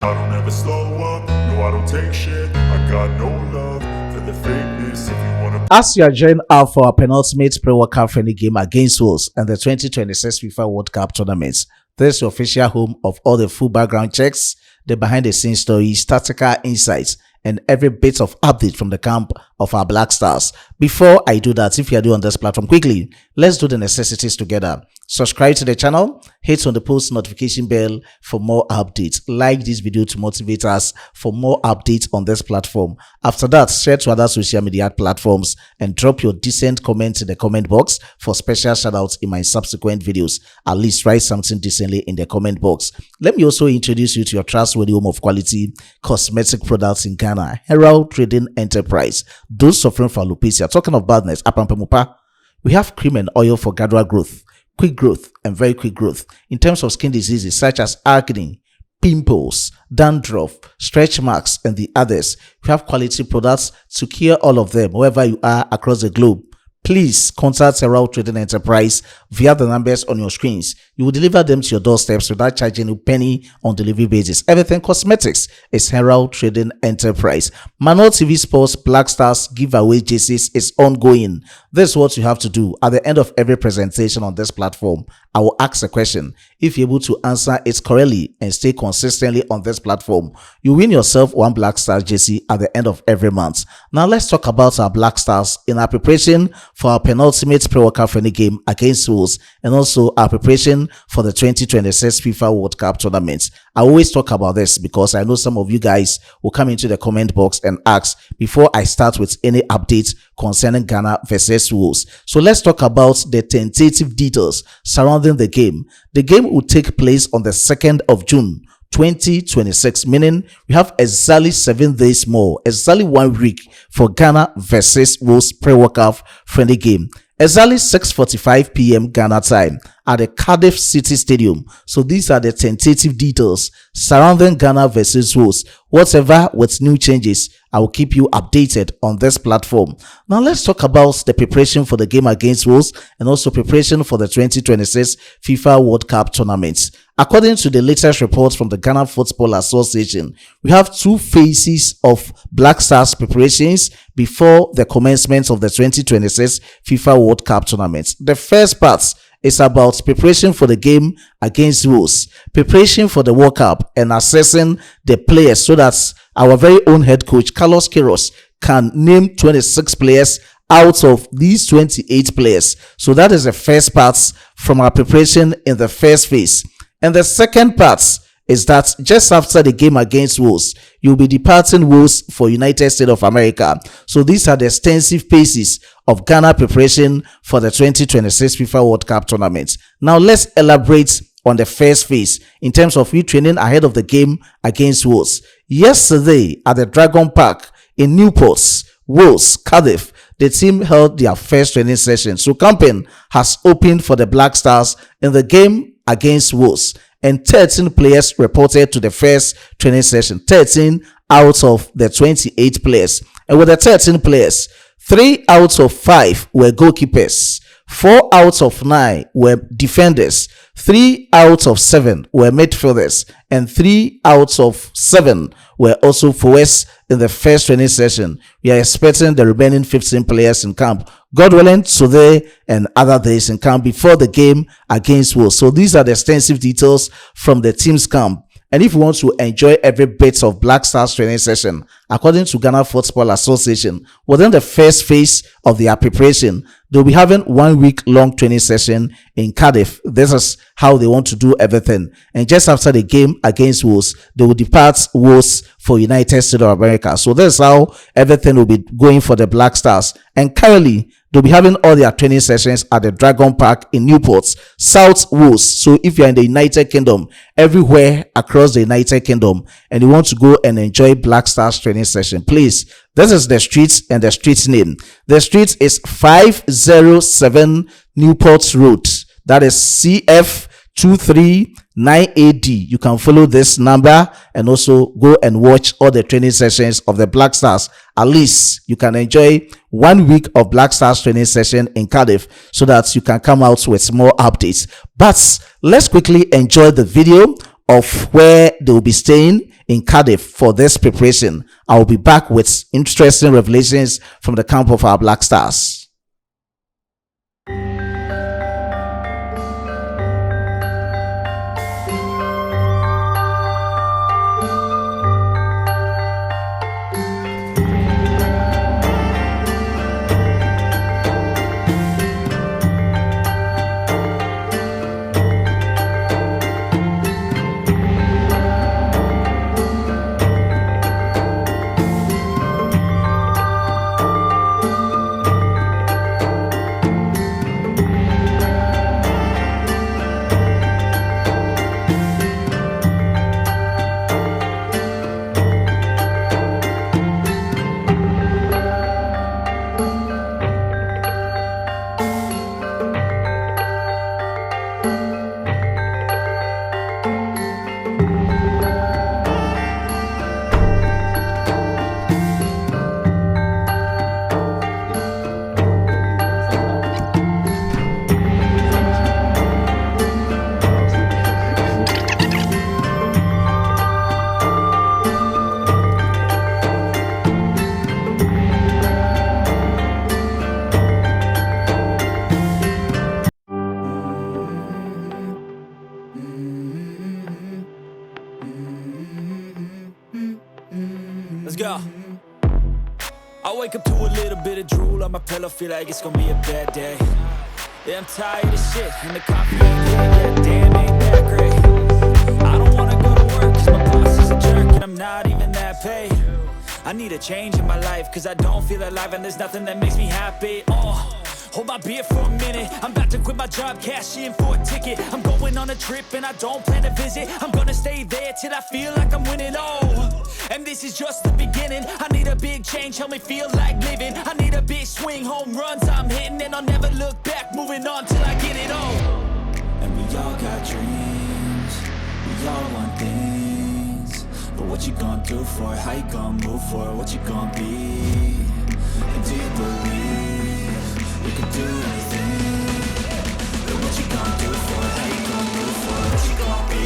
I don't ever slow up, no I don't take shit. I got no love for the fakeness. If you wanna As you are joining out for our penultimate pre-workout friendly game against Wales and the 2026 FIFA World Cup tournaments, this is your official home of all the full background checks, the behind-the-scenes stories, tactical insights, and every bit of update from the camp of our Black Stars. Before I do that, if you are new on this platform, quickly, let's do the necessities together. Subscribe to the channel, hit on the post notification bell for more updates. Like this video to motivate us for more updates on this platform. After that, share to other social media platforms and drop your decent comments in the comment box for special shoutouts in my subsequent videos. At least write something decently in the comment box. Let me also introduce you to your trustworthy home of quality cosmetic products in Ghana, Ayew Trading Enterprise. Those suffering from alopecia, talking of badness, apampemupa, we have cream and oil for gradual growth, quick growth, and very quick growth in terms of skin diseases such as acne, pimples, dandruff, stretch marks, and the others. We have quality products to cure all of them wherever you are across the globe. Please contact Ayew Trading Enterprise via the numbers on your screens. You will deliver them to your doorsteps without charging a penny on delivery basis. Everything cosmetics is Ayew Trading Enterprise. Manual TV Sports Black Stars giveaway jerseys is ongoing. This is what you have to do. At the end of every presentation on this platform, I will ask a question. If you're able to answer it correctly and stay consistently on this platform, you win yourself one Black Stars jersey at the end of every month. Now let's talk about our Black Stars in our preparation for our penultimate pre-workout friendly game against Wales and also our preparation for the 2026 FIFA World Cup tournament. I always talk about this because I know some of you guys will come into the comment box and ask before I start with any updates concerning Ghana versus Wales. So let's talk about the tentative details surrounding the game. The game will take place on the 2nd of June 2026, meaning we have exactly 7 days more, exactly 1 week for Ghana versus Wales pre-workout friendly game. Exactly 6:45 p.m. Ghana time at the Cardiff City Stadium. So these are the tentative details surrounding Ghana versus Wales. Whatever with new changes, I will keep you updated on this platform. Now let's talk about the preparation for the game against Wales and also preparation for the 2026 FIFA World Cup tournaments. According to the latest reports from the Ghana Football Association, we have 2 phases of Black Stars preparations before the commencement of the 2026 FIFA World Cup tournament. The first part is about preparation for the game against Wales, preparation for the World Cup, and assessing the players so that our very own head coach, Carlos Queiroz, can name 26 players out of these 28 players. So that is the first part from our preparation in the first phase. And the second part is that just after the game against Wales, you'll be departing Wales for United States of America. So these are the extensive phases of Ghana preparation for the 2026 FIFA World Cup tournament. Now let's elaborate on the first phase in terms of retraining ahead of the game against Wales. Yesterday at the Dragon Park in Newport, Wales, Cardiff, the team held their first training session. So camping has opened for the Black Stars in the game against Wales, and 13 players reported to the first training session, 13 out of the 28 players. And with the 13 players, 3 out of 5 were goalkeepers, 4 out of 9 were defenders, 3 out of 7 were midfielders, and 3 out of 7 were also forwards in the first training session. We are expecting the remaining 15 players in camp, God willing, today and other days in camp before the game against Wales. So these are the extensive details from the team's camp. And if you want to enjoy every bit of Black Stars training session, according to Ghana Football Association, within the first phase of their preparation, they'll be having 1 week long training session in Cardiff. This is how they want to do everything. And just after the game against Wales, they will depart Wales for United States of America. So this is how everything will be going for the Black Stars. And currently, they'll be having all their training sessions at the Dragon Park in Newport, South Wales. So if you're in the United Kingdom, everywhere across the United Kingdom, and you want to go and enjoy Black Stars training session, please, this is the street and the street name. The street is 507 Newport Road. That is CF 239AD. You can follow this number and also go and watch all the training sessions of the Black Stars. At least you can enjoy 1 week of Black Stars training session in Cardiff so that you can come out with more updates. But let's quickly enjoy the video of where they will be staying in Cardiff for this preparation. I will be back with interesting revelations from the camp of our Black Stars. Let's go. I wake up to a little bit of drool on my pillow, feel like it's gonna be a bad day. Yeah, I'm tired of shit, and the coffee ain't good, yeah, damn, ain't that great. I don't wanna go to work, cause my boss is a jerk, and I'm not even that paid. I need a change in my life, cause I don't feel alive, and there's nothing that makes me happy. Hold my beer for a minute. I'm about to quit my job, cash in for a ticket. I'm going on a trip and I don't plan to visit. I'm gonna stay there till I feel like I'm winning. And this is just the beginning. I need a big change, help me feel like living. I need a big swing, home runs I'm hitting, and I'll never look back, moving on till I get it all. And we all got dreams, we all want things. But what you gonna do for it? How you gonna move for it? What you gonna be? And do you believe you can do anything? But what you gonna do for it? How you gonna move for it? What you gonna be?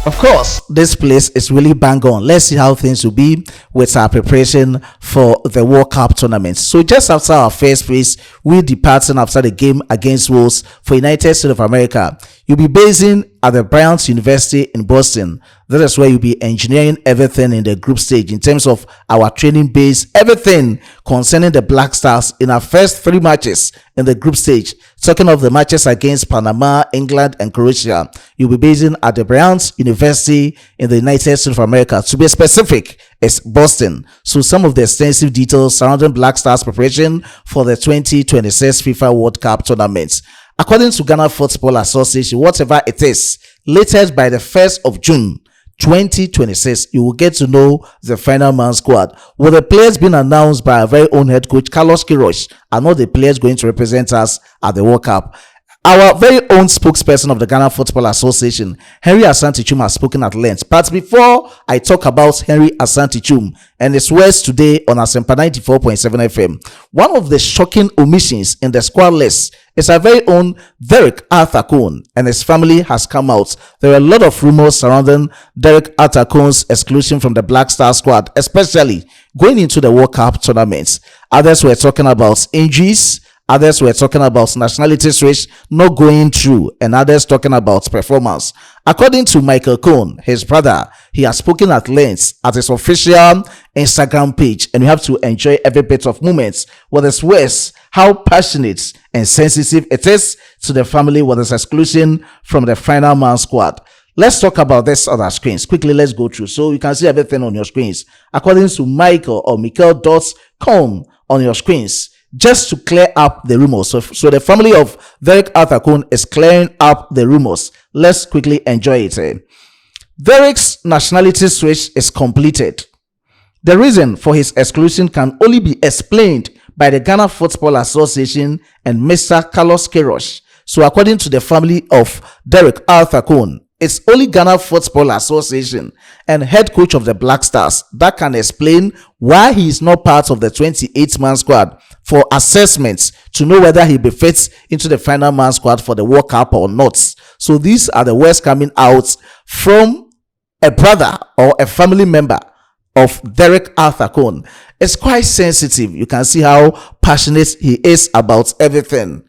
Of course, this place is really bang on. Let's see how things will be with our preparation for the World Cup tournament. So just after our first race, we'll departing after the game against Wales for United States of America. You'll be basing at the Bryant University in Boston. That is where you'll be engineering everything in the group stage in terms of our training base, everything concerning the Black Stars in our first 3 matches in the group stage. Talking of the matches against Panama, England, and Croatia, you'll be basing at the Bryant University in the United States of America. To be specific, it's Boston. So some of the extensive details surrounding Black Stars preparation for the 2026 FIFA World Cup tournament. According to Ghana Football Association, whatever it is, latest by the 1st of June 2026, you will get to know the final man squad, with the players being announced by our very own head coach Carlos Queiroz, and all the players going to represent us at the World Cup. Our very own spokesperson of the Ghana Football Association, Henry Asante-Chum, has spoken at length. But before I talk about Henry Asante-Chum and his words today on Asempa 94.7 FM, one of the shocking omissions in the squad list is our very own Derek Arthur Köhn, and his family has come out. There are a lot of rumors surrounding Derek Arthur Köhn's exclusion from the Black Star squad, especially going into the World Cup tournaments. Others were talking about injuries. Others were talking about nationality switch not going through, and others talking about performance. According to Michael Köhn, his brother, he has spoken at length at his official Instagram page, and you have to enjoy every bit of moments with his words, how passionate and sensitive it is to the family with his exclusion from the final man squad. Let's talk about this other screens. Quickly, let's go through so you can see everything on your screens. According to Michael or Michael.com on your screens, just to clear up the rumors. So the family of Derek Arthur Köhn is clearing up the rumors. Let's quickly enjoy it. Derek's nationality switch is completed. The reason for his exclusion can only be explained by the Ghana Football Association and Mr. Carlos Queiroz. So according to the family of Derek Arthur Köhn, It's only Ghana Football Association and head coach of the Black Stars that can explain why he is not part of the 28-man squad for assessments to know whether he befits into the final man squad for the World Cup or not. So these are the words coming out from a brother or a family member of Derek Arthur Köhn. It's quite sensitive. You can see how passionate he is about everything.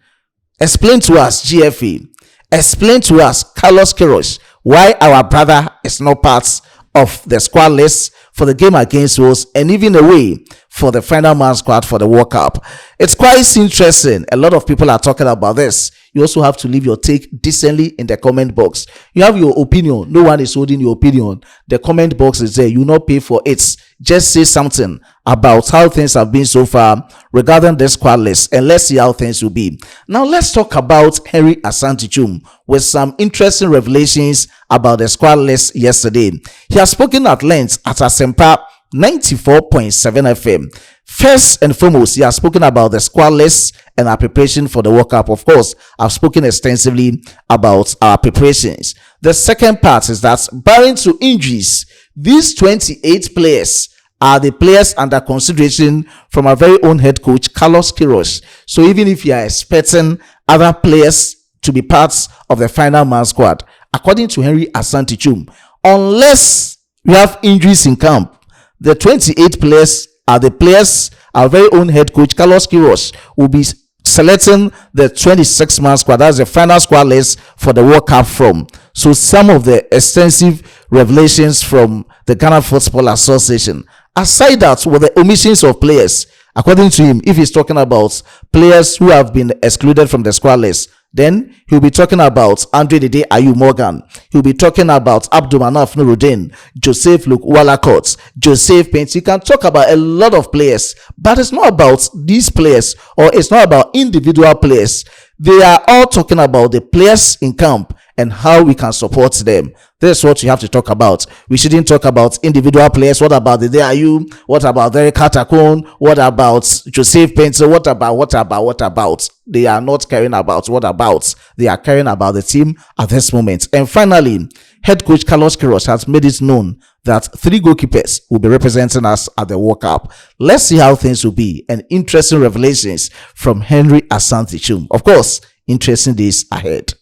Explain to us, GFA. Explain to us, Carlos Queiroz, why our brother is not part of the squad list for the game against Wales and even away for the final man squad for the World Cup. It's quite interesting. A lot of people are talking about this. You also have to leave your take decently in the comment box. You have your opinion. No one is holding your opinion. The comment box is there. You not pay for it. Just say something about how things have been so far regarding the squad list, and let's see how things will be. Now let's talk about Henry Asante with some interesting revelations about the squad list yesterday. He has spoken at length at Asempa 94.7 FM. First and foremost, he has spoken about the squad list and our preparation for the World Cup. Of course, I've spoken extensively about our preparations. The second part is that, barring to injuries, these 28 players are the players under consideration from our very own head coach, Carlos Queiroz. So even if you are expecting other players to be parts of the final man squad, according to Henry Asante, unless we have injuries in camp, the 28 players are the players our very own head coach, Carlos Queiroz, will be selecting the 26-man squad. That's the final squad list for the World Cup from. So some of the extensive revelations from the Ghana Football Association. Aside that, with the omissions of players, according to him, if he's talking about players who have been excluded from the squad list, then he'll be talking about Andrè Ayew Morgan. He'll be talking about Abdulmanaf Nuruddin, Joseph Luke Wallacott, Joseph Paint. You can talk about a lot of players, but it's not about these players, or it's not about individual players. They are all talking about the players in camp and how we can support them. That's what you have to talk about. We shouldn't talk about individual players. What about the Ayew? What about Derek Arthur Köhn? What about Joseph Painter? What about? They are not caring about what about. They are caring about the team at this moment. And finally, head coach Carlos Queiroz has made it known that 3 goalkeepers will be representing us at the World Cup. Let's see how things will be, and interesting revelations from Henry Asante. Of course, interesting days ahead.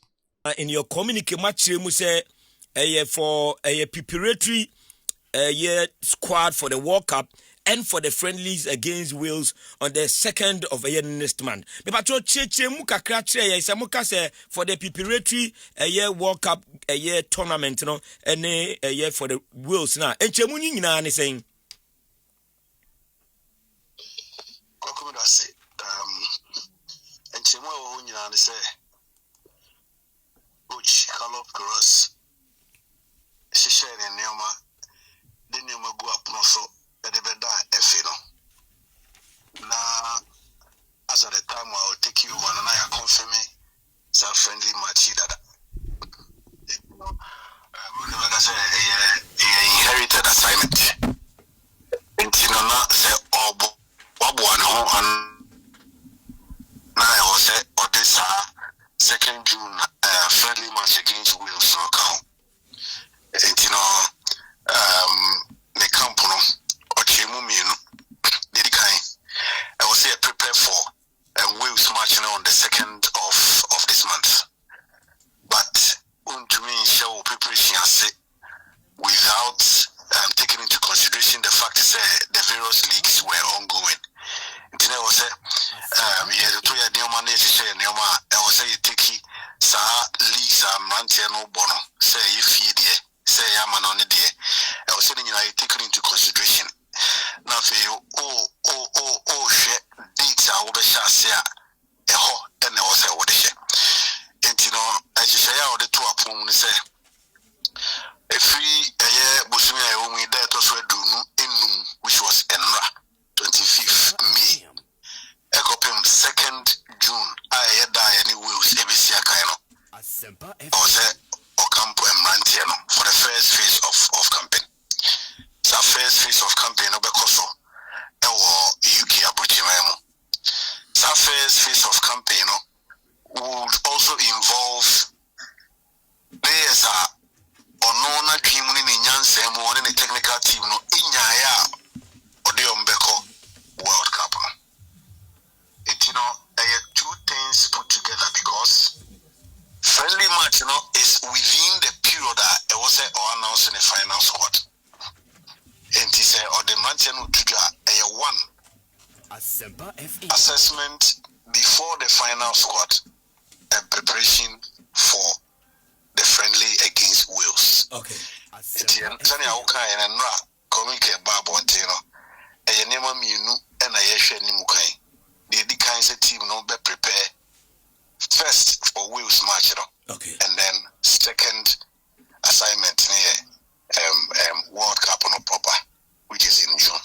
In your communique match, you say for a preparatory squad for the World Cup and for the friendlies against Wales on the 2nd of next month. But for the preparatory World Cup tournament, no, and for the Wales now. And Chemuni na ni saying. And Chemo na ni say. Coach Carlos Queiroz, she shared in Neoma, the Neoma go up also at the Beda Efino. Now, as at the time, I will take you one and I confirm me some friendly match. Like I said, he inherited assignment. And Tinona said, oh, Wabuano, and now I will say, oh, this 2nd June friendly match against Wales knockout. And the camp or Chemumino, did I will say prepare for Wales match on the 2nd of this month. But to me, show preparation without taking into consideration the fact that the various leagues were ongoing. And I was say, leagues are Mantiano Bono, say if he dear, say I'm on it dear. I was saying, I take it into consideration. Now, for you, shit, dates are over Shassia, and I was what they say. And as you say, I the 2 upon say, if we a year, Busumia, we there to swear do in which was Enra, 25th May. Ekopim 2nd June, I die any Wales, ABC Akaino. I was Ocampo and Mantiano for the first phase of campaign. So, first phase of campaign, Obekoso, UK Abuchimemo. So, first phase of campaign would also involve players assessment before the final squad and preparation for the friendly against Wales. Okay. Tanya Oka and Ra communicate about Bontino. A Nema Minu and a Yesha Nimukai. The kinds of team no be prepare first for Wales match. Okay. And then second assignment here, World Cup on a proper, which is in June.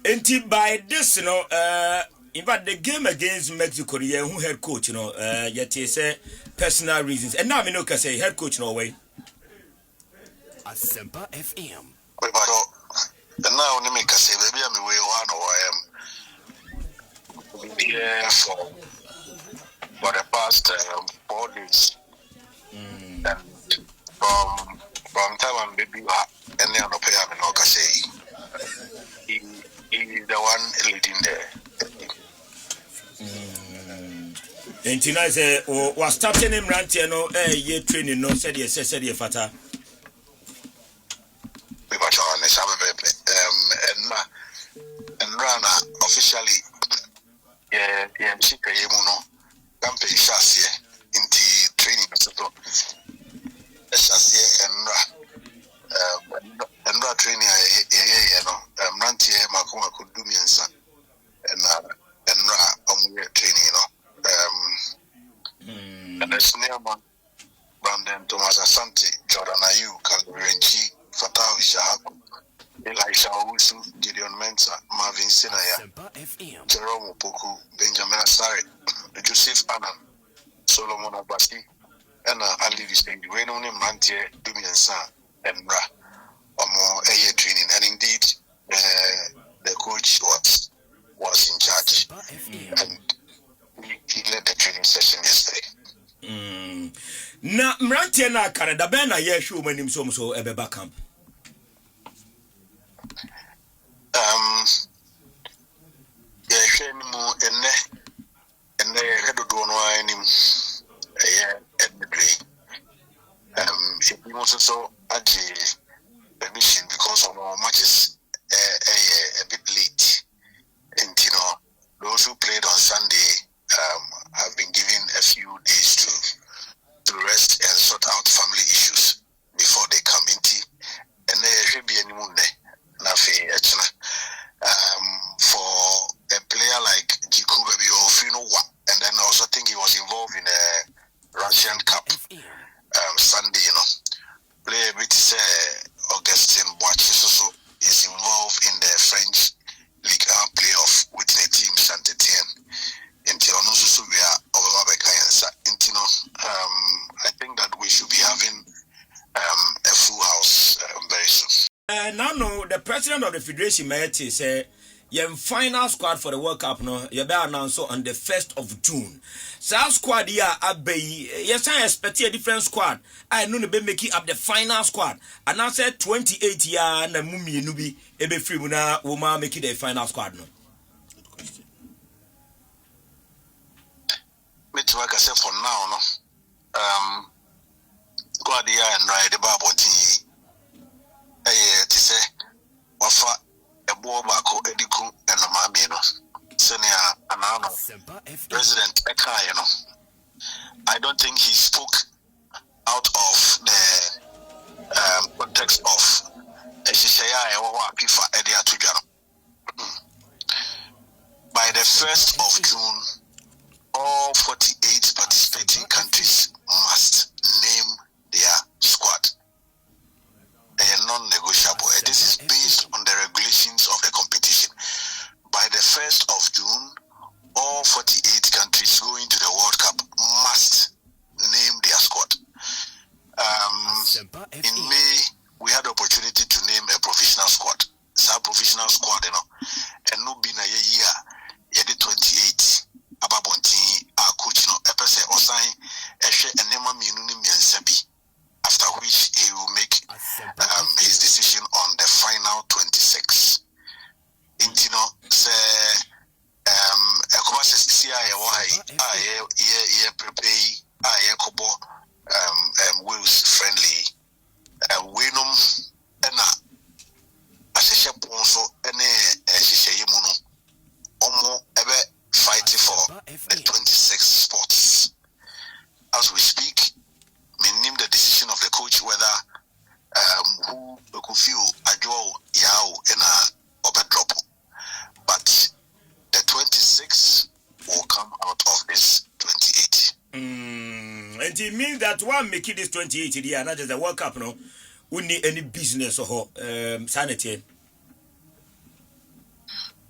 And by this, in fact, the game against Mexico, who head coach, yet he say personal reasons. And now we know can say head coach no way. Asempa FM. But now let me say maybe I'm away one or I am here for the past 4 days. And from time I'm baby and then I'll pay him and I'll say he is the one leading there. And tonight say was starting him rantiano ye training no said yes said ye fata. We were on and Rana officially yeah Chika Yemuno Camp Shassie in the training so Shassie and Ra training Rantie Makuma could do me and Ra training and the Snailman Brandon Thomas Asante Jordan Ayew Kalrenchi Fatah Shahaku Elisha Owusu Gideon Mensah Marvin Sinaya Jerome Opoku Benjamin Asare Joseph Annan Solomon Abasi and Ali Vispendi when only Mantie Dumiansa and Ra more a training and indeed the coach was in charge and he led the training session yesterday. Na Mrantie na Canada ben na ye show manim so ebeba camp. Yeah, shenimu enne head do no anim Andrè. It was so aji permission because of our matches a bit late. And those who played on Sunday have been given a few days to rest and sort out family issues before they come into. And there should be any moon for a player like Jiku Baby or Fino, and then I also think he was involved in a Russian Cup Sunday, Player bit Augustine Boachiso is involved in the French Ligue 1 playoff with the team Saint-Etienne. I think that we should be having a full house very soon. Now, the president of the Federation Mayority say your final squad for the World Cup you be announced on the 1st of June. So our squad here abey yes I expect a different squad. I know be making up the final squad. And I said 28 year na mumi nubi ebe free na woman make the final squad no. Like I said for now, squad here and ride the Baboti. To say wafa a bobako ediku and a mamino senior anano President Eka, I don't think he spoke out of the context of by the 1st of June, all 48 participating countries must name their squad. They are non-negotiable. This is based on the regulations of the competition. By the 1st of June, all 48 countries going to the World Cup must name their squad. In May, we had the opportunity to name a professional squad. It's a professional squad, and no been a year, 28. Ababonti, our coach, a person or sign a share and name Sabi. After which he will make his decision on the final 26. Say, Wales friendly, Winum, and asese ponso ene ehye yimu no omo ebe fighting for the 26 spots. As we speak, we name the decision of the coach whether who could feel Ayew in a over drop. But the 26 will come out of this 28. And it means that one making this 28 year, not just the World Cup, no, we need any business or sanity.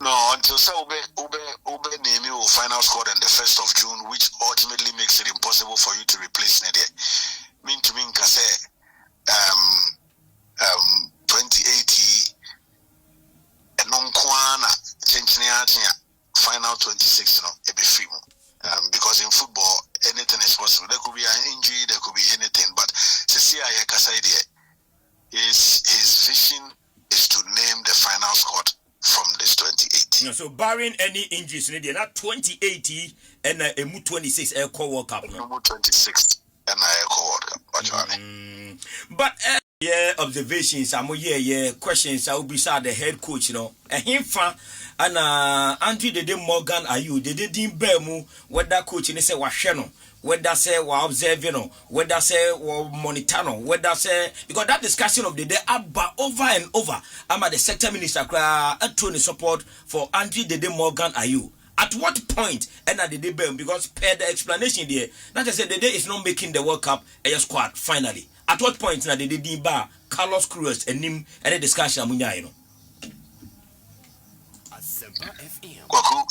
No, until Ube name you final squad on the 1st of June, which ultimately makes it impossible for you to replace Nadia. Mean to mean Kase 2080 and non kwana final 26, no, it be free. Because in football anything is possible. There could be an injury, there could be anything, but Cecilia Kase his vision is to name the final squad from this 2018. No, so barring any injuries, not 2080 and a 26 Air Core World Cup. No, 26 and Air Core World Cup. But yeah, observations, questions. I will be the head coach, you know. And him and Andrè they did Morgan Ayew, they did Bemu, what that coach and say was Sheno. Whether say we observe, you know, whether say we monitor, whether say because that discussion of the day about over and over. I'm at the sector minister Tony support for Andrè Dede Morgan Ayew. At what point and at the day because per the explanation there, not just say the day is not making the World Cup a squad finally. At what point na the day bar Carlos Cruz and him any discussion amunya you know. Kwaku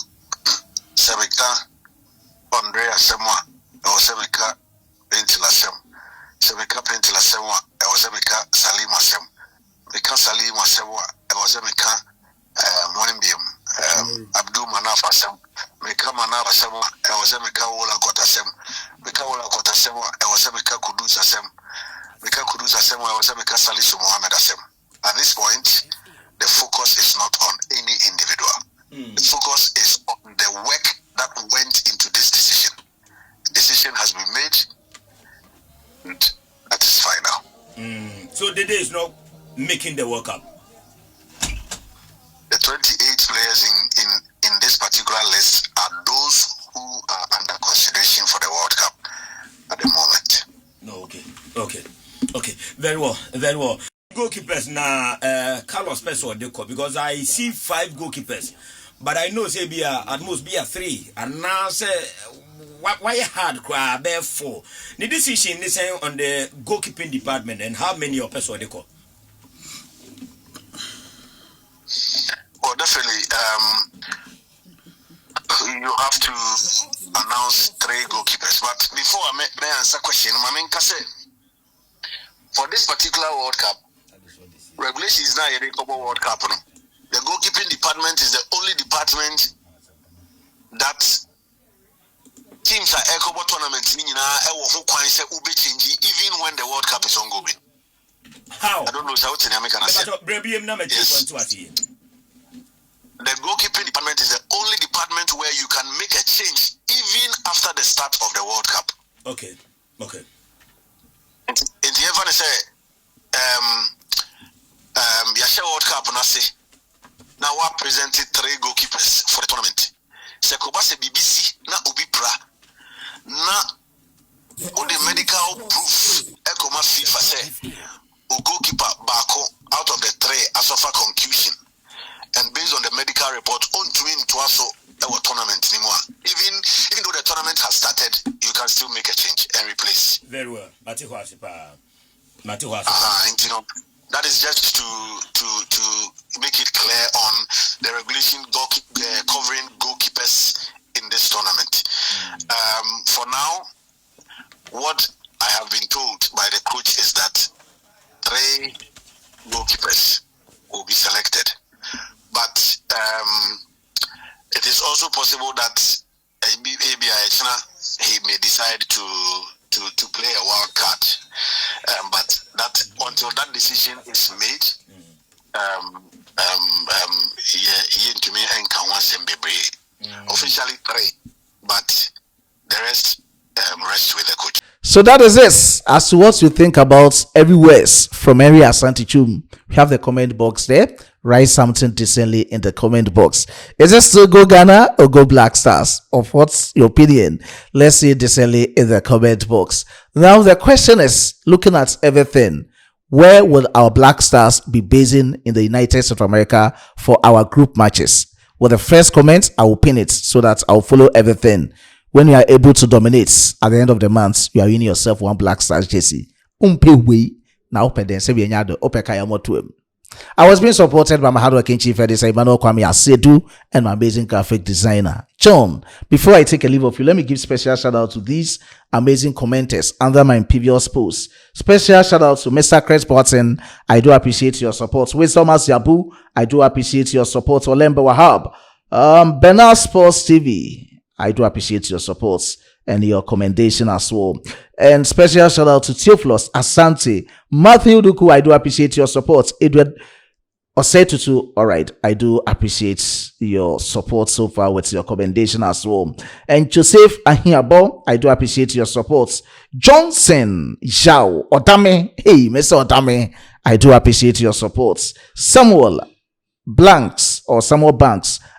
Sebeka Andrè Asemwa Ewosebeka Pentilasem Sebeka Pentilasem Ewosebeka Salim Asem Beka Salim Asemwa Ewosebeka Mwembiam Abdul Manaf Asem Beka Manaf Asemwa Ewosebeka Wola Kotasem Beka Wola Kotasem Ewosebeka Kudus Asem Beka Kudus Asem Ewosebeka Salisu Mohammed Asem. At this point the focus is not on any individual. The focus is on the work that went into this decision. The decision has been made, and that is final. So the day is not making the World Cup. The 28 players in this particular list are those who are under consideration for the World Cup at the moment. No, okay. Very well. Goalkeepers now, Carlos Peso Deco, because I see 5 goalkeepers, but I know say be at most be 3, and now say why hard cry bear 4. The decision is on the goalkeeping department and how many of Peso Deco. Well, definitely, you have to announce 3 goalkeepers. But before I may answer question, I mean, for this particular World Cup, regulation is not a recoverable World Cup. No? The goalkeeping department is the only department that teams are equable tournaments even when the World Cup is ongoing. How? I don't know how to make an answer. The goalkeeping department is the only department where you can make a change even after the start of the World Cup. Okay. In the event say Yasha World Cup now we presented 3 goalkeepers for the tournament. Sekobase BBC na Ubipra na the medical proof Ekoma FIFA say goalkeeper Bako out of the 3 has suffered concussion, and based on the medical report on to him to also our tournament anymore. Even though the tournament has started, you can still make a change and replace. Very well. That is just to make it clear on the regulation covering goalkeepers in this tournament. For now, what I have been told by the coach is that 3 goalkeepers will be selected. But it is also possible that he may decide to play a wild card. But that until that decision is made, officially 3, but the rest rests with the coach. So that is it. As to what you think about every words from Henry Asante Chum, we have the comment box there. write something decently in the comment box. Is it still go Ghana or go Black Stars? Of what's your opinion? Let's see it decently in the comment box. Now the question is, looking at everything, where will our Black Stars be basing in the United States of America for our group matches? With the first comment, I will pin it so that I'll follow everything. When you are able to dominate at the end of the month, you are winning yourself one Black Stars jersey. Now, I was being supported by my hardworking chief editor Emmanuel Kwame Asedu and my amazing graphic designer John. Before I take a leave of you, let me give special shout out to these amazing commenters under my previous posts. Special shout out to Mr. Chris Barton. I do appreciate your support. Wisdom Yabu, I do appreciate your support. Olemba Wahab, Bernard Sports TV, I do appreciate your support and your commendation as well. And special shout out to Theophilus Asante, Matthew Duku, I do appreciate your support. Edward Osetutu, all right, I do appreciate your support so far with your commendation as well. And Joseph Ahiabo, I do appreciate your support. Johnson Zhao Odame, hey, Mr. Odame, I do appreciate your support. Samuel Banks,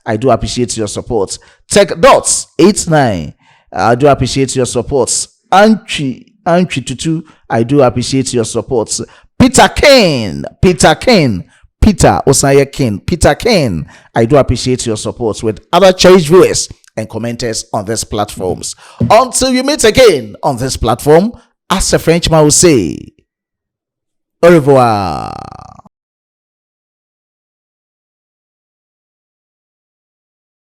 I do appreciate your support. Tech Dots 89, I do appreciate your support. Antwi Tutu, I do appreciate your support. Peter Kane, I do appreciate your support with other cherished viewers and commenters on these platforms. Until we meet again on this platform, as a Frenchman will say, au revoir.